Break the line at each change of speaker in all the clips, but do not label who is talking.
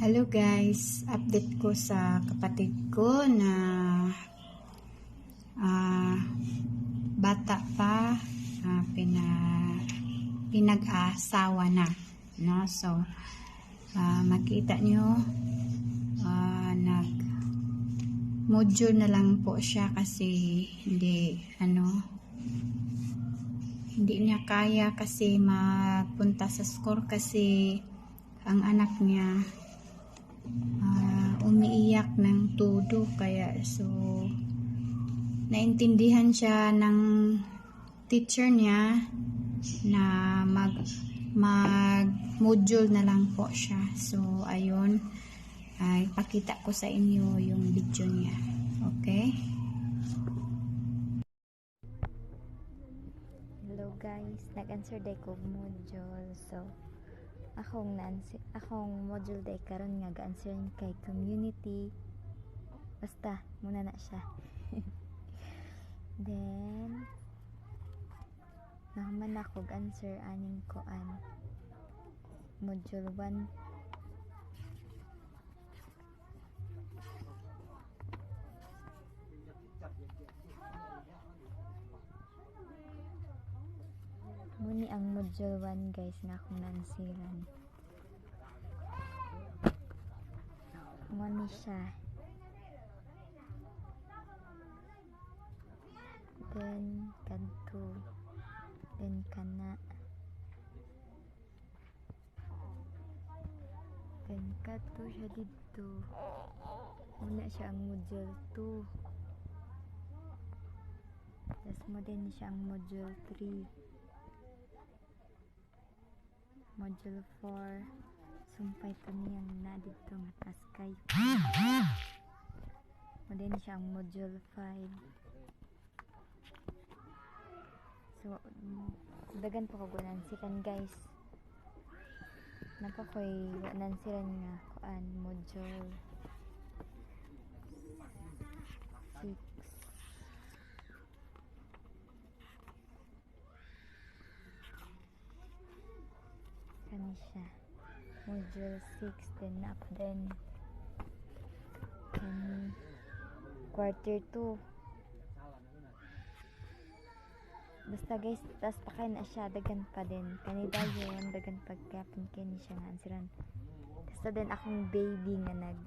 Hello guys, update ko sa kapatid ko na bata pa, pinag-asawa na, no? So makita nyo, nag module na lang po siya kasi hindi niya kaya kasi magpunta sa school kasi ang anak niya umiiyak ng todo, kaya so naintindihan siya ng teacher niya na mag module na lang po siya. So ayun, ay pakita ko sa inyo yung video niya. Okay?
Hello guys, nag-answer day ko module. So akong module day karon nga ga-answer kay community. Basta muna na siya. Then naman ako answer aning koan module 1. Muni ang module 1 guys nga akong nansiran. Muni siya. Then kadto. Then kana. Then kadto siya dito. Muna siya ang module 2. Tapos mo din siya ang module 3. Module 4, sumpay to niyang na dito nga taskay. O din siya ang module 5. So dagan pa ko nansiran guys. Napakoy nansiran nga kuan module 6. Kani siya module 6 then up then kani quarter 2. Basta guys, tas pa kay na siya dagan pa din kani dayon dagan pagkapon kani siya nga ansiran. Tas din akong baby nga nag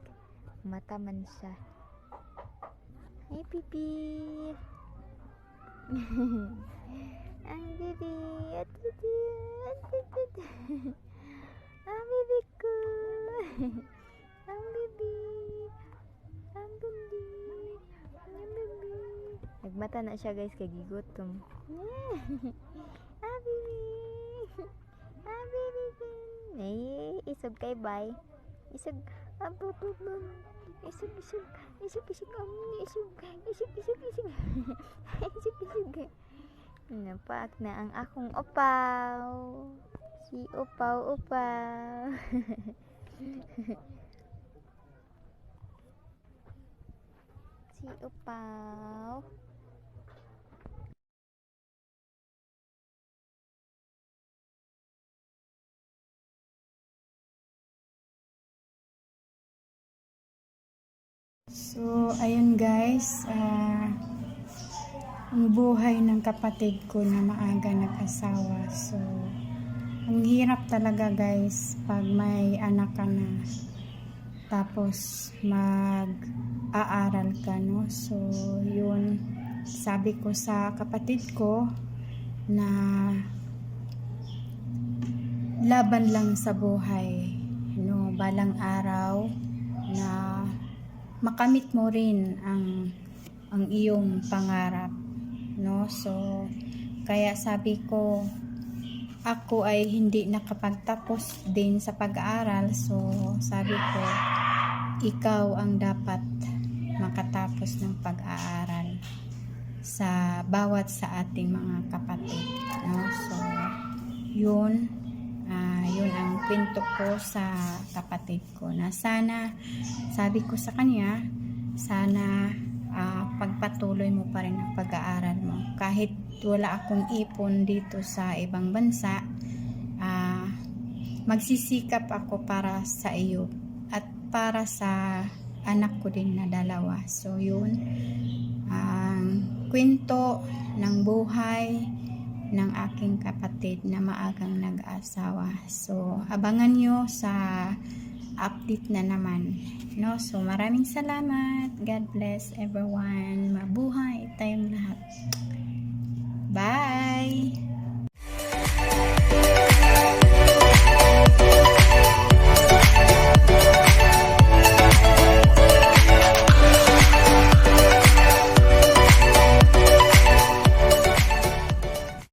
mata man siya. Hey pipi. Ang baby, ang baby ko, ang baby, ang baby, ang baby. Nagmata na siya guys, kay gigutom. Ang baby, ang baby. Ay, isog kay bye. Isog, isog, napak na ang akong upaw. Si upaw. Si upaw.
So ayun guys, ang buhay ng kapatid ko na maaga nag-asawa. So ang hirap talaga guys pag may anak ka na tapos mag-aaral ka, no? So yun, sabi ko sa kapatid ko na laban lang sa buhay, no? Balang araw na makamit mo rin ang iyong pangarap, no? So kaya sabi ko, ako ay hindi nakapagtapos din sa pag-aaral. So sabi ko, ikaw ang dapat makatapos ng pag-aaral sa bawat sa ating mga kapatid, no? So yun ang kwento ko sa kapatid ko na sana, sabi ko sa kanya, sana pagpatuloy mo pa rin ang pag-aaral mo kahit wala akong ipon dito sa ibang bansa. Magsisikap ako para sa iyo at para sa anak ko din na dalawa. So yun, ang kwento ng buhay ng aking kapatid na maagang nag-asawa. So abangan nyo sa update na naman, no? So maraming salamat. God bless everyone. Mabuhay tayong lahat. Bye.